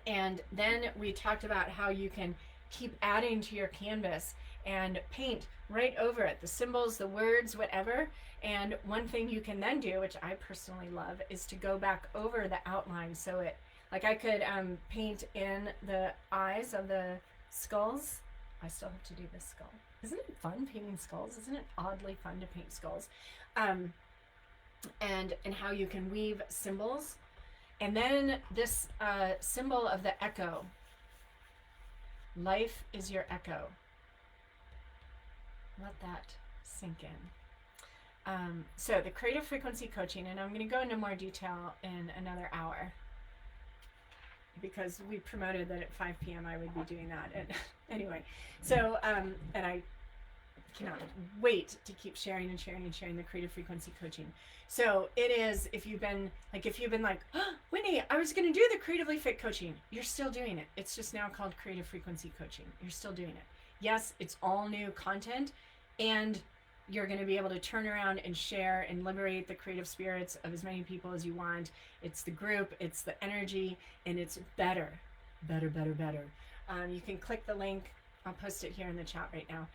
And then we talked about how you can keep adding to your canvas and paint right over it, the symbols, the words, whatever. And one thing you can then do, which I personally love, is to go back over the outline. So it, like I could paint in the eyes of the skulls. I still have to do this skull. Isn't it fun painting skulls? Isn't it oddly fun to paint skulls? And how you can weave symbols. And then this symbol of the echo. Life is your echo. Let that sink in. So the creative frequency coaching, and I'm going to go into more detail in another hour, because we promoted that at 5 p.m. I would be doing that. And anyway, so, and I cannot wait to keep sharing and sharing and sharing the creative frequency coaching. So it is, if you've been like, oh, Whitney, I was going to do the creatively fit coaching. You're still doing it. It's just now called creative frequency coaching. You're still doing it. Yes, it's all new content, and you're going to be able to turn around and share and liberate the creative spirits of as many people as you want. It's the group, it's the energy, and it's better. You can click the link. I'll post it here in the chat right now.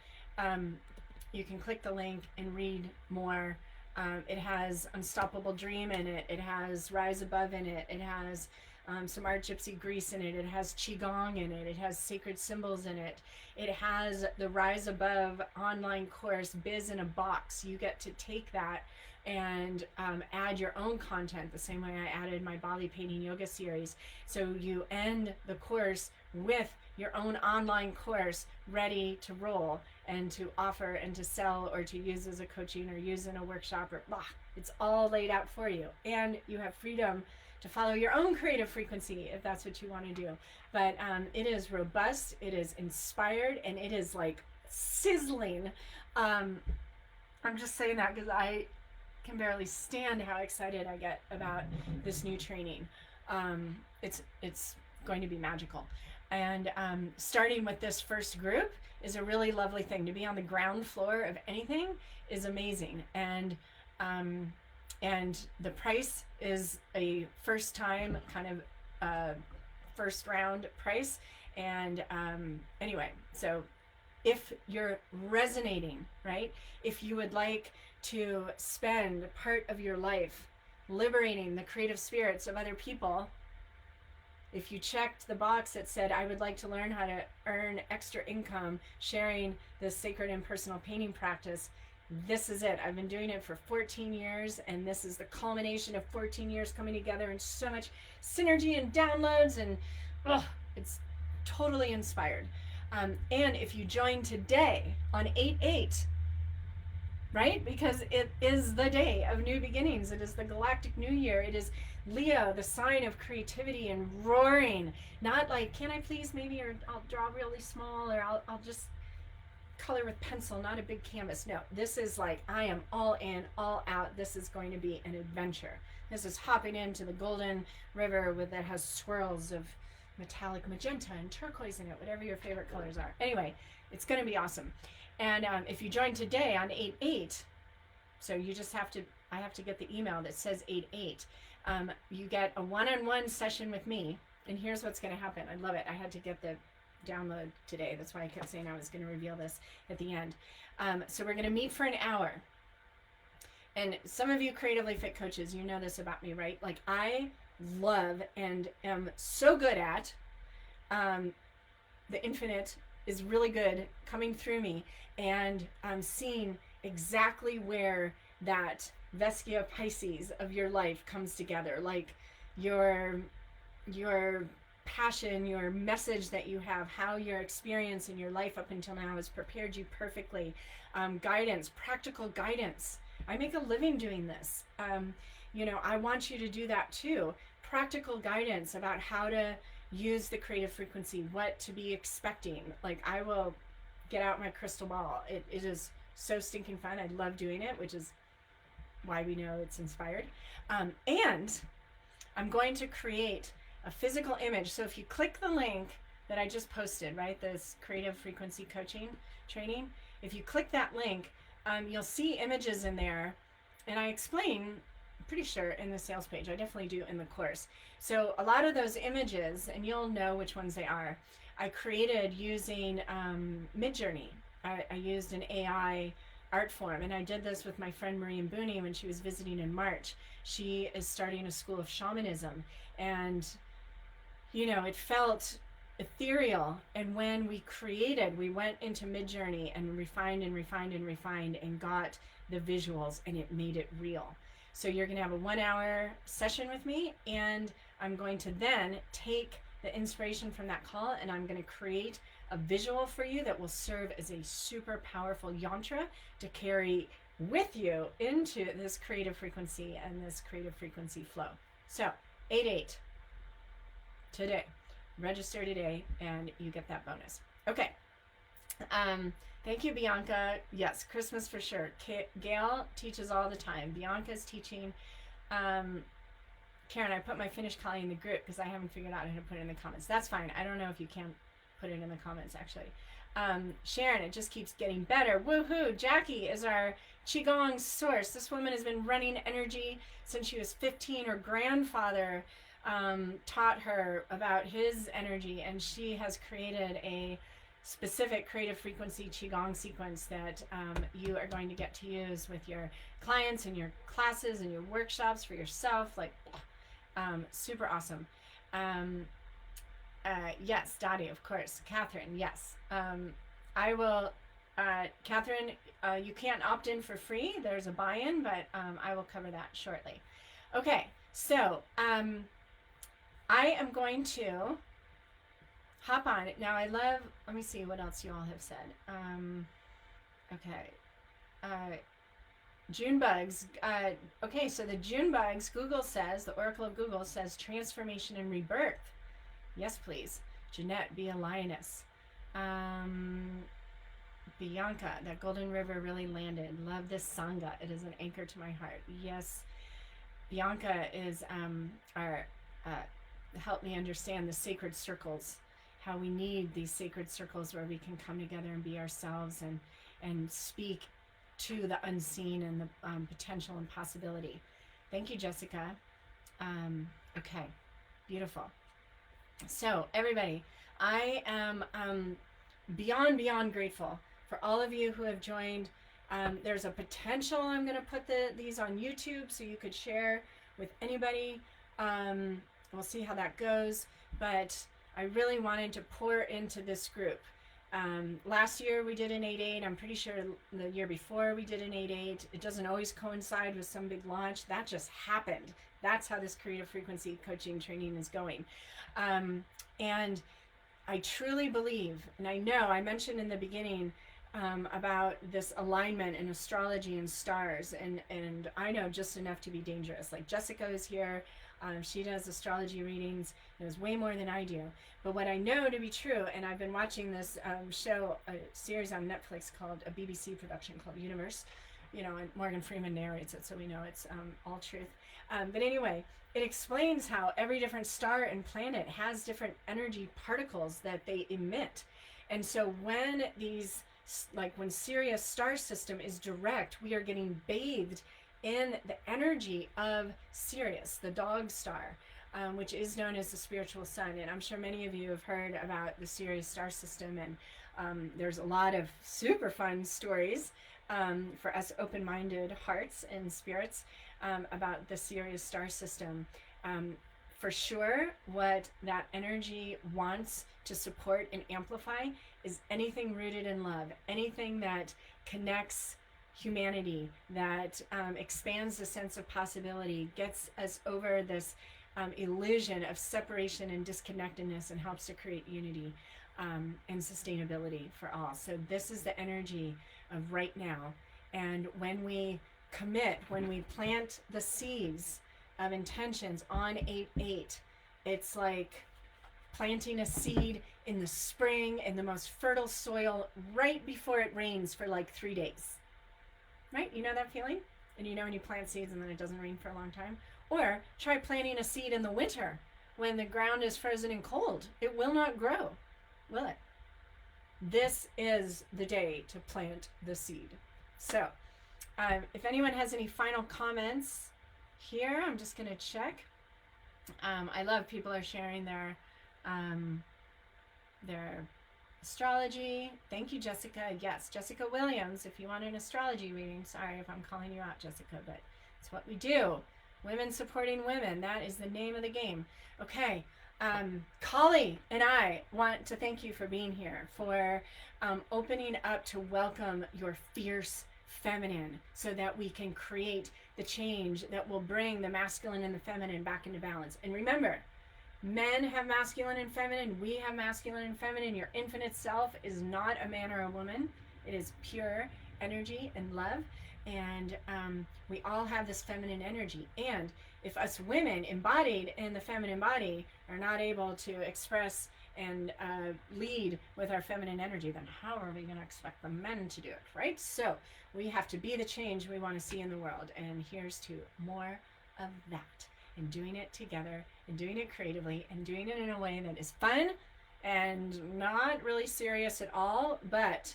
You can click the link and read more. It has Unstoppable Dream in it. It has Rise Above in it. It has some Art Gypsy Grease in it. It has Qigong in it. It has Sacred Symbols in it. It has the Rise Above online course, Biz in a Box. You get to take that and add your own content the same way I added my Bali Painting Yoga series. So you end the course with your own online course ready to roll and to offer and to sell or to use as a coaching or use in a workshop, or blah. It's all laid out for you. And you have freedom to follow your own creative frequency if that's what you want to do. But it is robust, it is inspired, and it is like sizzling. I'm just saying that because I can barely stand how excited I get about this new training. It's going to be magical. And starting with this first group is a really lovely thing. To be on the ground floor of anything is amazing. And the price is a first time kind of first round price. And anyway, so if you're resonating, right? If you would like to spend part of your life liberating the creative spirits of other people, if you checked the box that said, I would like to learn how to earn extra income sharing this sacred and personal painting practice, this is it. I've been doing it for 14 years, and this is the culmination of 14 years coming together and so much synergy and downloads, and it's totally inspired. And if you join today on 8/8, right? Because it is the day of new beginnings. It is the galactic new year. It is Leo, the sign of creativity and roaring. Not like, can I please maybe, or I'll draw really small, or I'll just color with pencil, not a big canvas. No, this is like, I am all in, all out. This is going to be an adventure. This is hopping into the golden river that has swirls of metallic magenta and turquoise in it, whatever your favorite colors are. Anyway, it's going to be awesome. And if you join today on 8/8, so you just have to, I have to get the email that says 8/8. You get a one-on-one session with me, and here's what's going to happen. I love it. I had to get the download today. That's why I kept saying I was going to reveal this at the end. So we're going to meet for an hour. And some of you creatively fit coaches, you know this about me, right? Like, I love and am so good at the infinite is really good coming through me, and I'm seeing exactly where that Veskia Pisces of your life comes together. Like your passion, your message that you have, how your experience in your life up until now has prepared you perfectly. Guidance, practical guidance. I make a living doing this. I want you to do that too. Practical guidance about how to use the creative frequency, what to be expecting. Like, I will get out my crystal ball. It is so stinking fun. I love doing it, which is why we know it's inspired. And I'm going to create a physical image. So if you click the link that I just posted, right, this creative frequency coaching training, if you click that link, you'll see images in there, and I explain, I'm pretty sure, in the sales page. I definitely do in the course. So a lot of those images, and you'll know which ones they are, I created using Midjourney. I used an AI art form, and I did this with my friend Maureen Booney when she was visiting in March. She is starting a school of shamanism, and it felt ethereal. And when we created, we went into Midjourney and refined and got the visuals, and it made it real. So you're going to have a 1-hour session with me, and I'm going to then take the inspiration from that call, and I'm going to create a visual for you that will serve as a super powerful yantra to carry with you into this creative frequency and this creative frequency flow. So 8/8 today. Register today and you get that bonus. Okay, Thank you, Bianca. Yes, Christmas for sure. Gail teaches all the time. Bianca's teaching. Um, Karen, I put my finished calling in the group because I haven't figured out how to put it in the comments. That's fine. I don't know if you can put it in the comments, actually. Sharon, it just keeps getting better. Woohoo! Jackie is our Qigong source. This woman has been running energy since she was 15. Her grandfather taught her about his energy, and she has created a specific creative frequency Qigong sequence that you are going to get to use with your clients and your classes and your workshops for yourself. Like, super awesome. Yes, Dottie, of course. Catherine, yes. I will, Catherine, you can't opt in for free. There's a buy-in, but I will cover that shortly. Okay, so I am going to hop on it. Now, let me see what else you all have said. Okay. June bugs. Okay, so the June bugs, Google says, the Oracle of Google says transformation and rebirth. Yes, please. Jeanette, be a lioness. Bianca, that Golden River really landed. Love this Sangha. It is an anchor to my heart. Yes. Bianca is help me understand the sacred circles, how we need these sacred circles where we can come together and be ourselves and speak to the unseen and the potential and possibility. Thank you, Jessica. Okay, beautiful. So everybody, I am beyond grateful for all of you who have joined. There's a potential I'm going to put these on YouTube so you could share with anybody. We'll see how that goes, but I really wanted to pour into this group. Last year we did an 8-8. I'm pretty sure the year before we did an 8-8. It doesn't always coincide with some big launch. That just happened. That's how this creative frequency coaching training is going. And I truly believe, and I know I mentioned in the beginning about this alignment in astrology and stars, and I know just enough to be dangerous. Like Jessica is here. She does astrology readings, knows way more than I do. But what I know to be true, and I've been watching this show, a series on Netflix called, a BBC production called Universe, and Morgan Freeman narrates it, so we know it's all truth. But anyway, it explains how every different star and planet has different energy particles that they emit. And so when when Sirius star system is direct, we are getting bathed in the energy of Sirius, the dog star, which is known as the spiritual sun. And I'm sure many of you have heard about the Sirius star system, and there's a lot of super fun stories for us open-minded hearts and spirits about the Sirius star system. For sure, what that energy wants to support and amplify is anything rooted in love, anything that connects humanity, that expands the sense of possibility, gets us over this illusion of separation and disconnectedness, and helps to create unity and sustainability for all. So this is the energy of right now. And when we commit, when we plant the seeds of intentions on 8/8, it's like planting a seed in the spring in the most fertile soil right before it rains for like 3 days. Right? You know that feeling? And when you plant seeds and then it doesn't rain for a long time? Or try planting a seed in the winter when the ground is frozen and cold. It will not grow, will it? This is the day to plant the seed. So, if anyone has any final comments here, I'm just going to check. I love people are sharing their astrology. Thank you, Jessica. Yes, Jessica Williams, if you want an astrology reading. Sorry if I'm calling you out, Jessica, but it's what we do. Women supporting women. That is the name of the game. Okay. Kali and I want to thank you for being here, for opening up to welcome your fierce feminine so that we can create the change that will bring the masculine and the feminine back into balance. And remember, men have masculine and feminine. We have masculine and feminine. Your infinite self is not a man or a woman. It is pure energy and love. And we all have this feminine energy. And if us women embodied in the feminine body are not able to express and lead with our feminine energy, then how are we going to expect the men to do it, right? So we have to be the change we want to see in the world. And here's to more of that, and doing it together, and doing it creatively, and doing it in a way that is fun and not really serious at all, but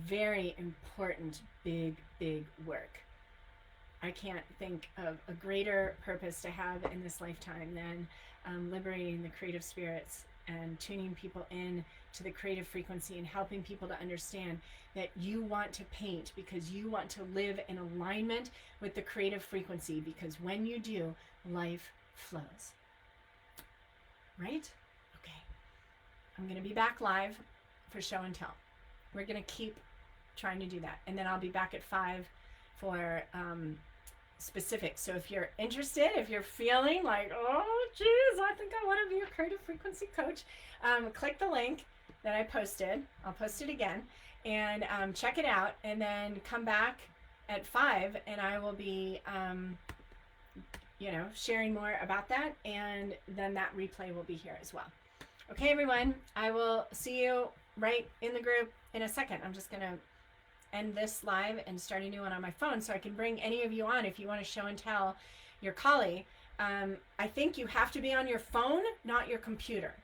very important, big work. I can't think of a greater purpose to have in this lifetime than liberating the creative spirits and tuning people in to the creative frequency, and helping people to understand that you want to paint because you want to live in alignment with the creative frequency, because when you do, life flows. Right? Okay. I'm going to be back live for show and tell. We're going to keep trying to do that. And then I'll be back at 5 for specifics. So if you're interested, if you're feeling like, oh, geez, I think I want to be a creative frequency coach, click the link that I posted. I'll post it again, and check it out, and then come back at 5, and I will be, sharing more about that, and then that replay will be here as well. Okay, everyone, I will see you right in the group in a second. I'm just going to end this live and start a new one on my phone so I can bring any of you on if you want to show and tell your Kali. I think you have to be on your phone, not your computer.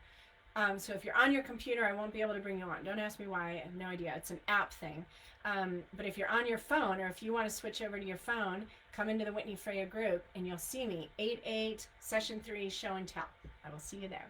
So if you're on your computer, I won't be able to bring you on. Don't ask me why. I have no idea. It's an app thing. But if you're on your phone, or if you want to switch over to your phone, come into the Whitney Freya group and you'll see me. 8/8, session 3, show and tell. I will see you there.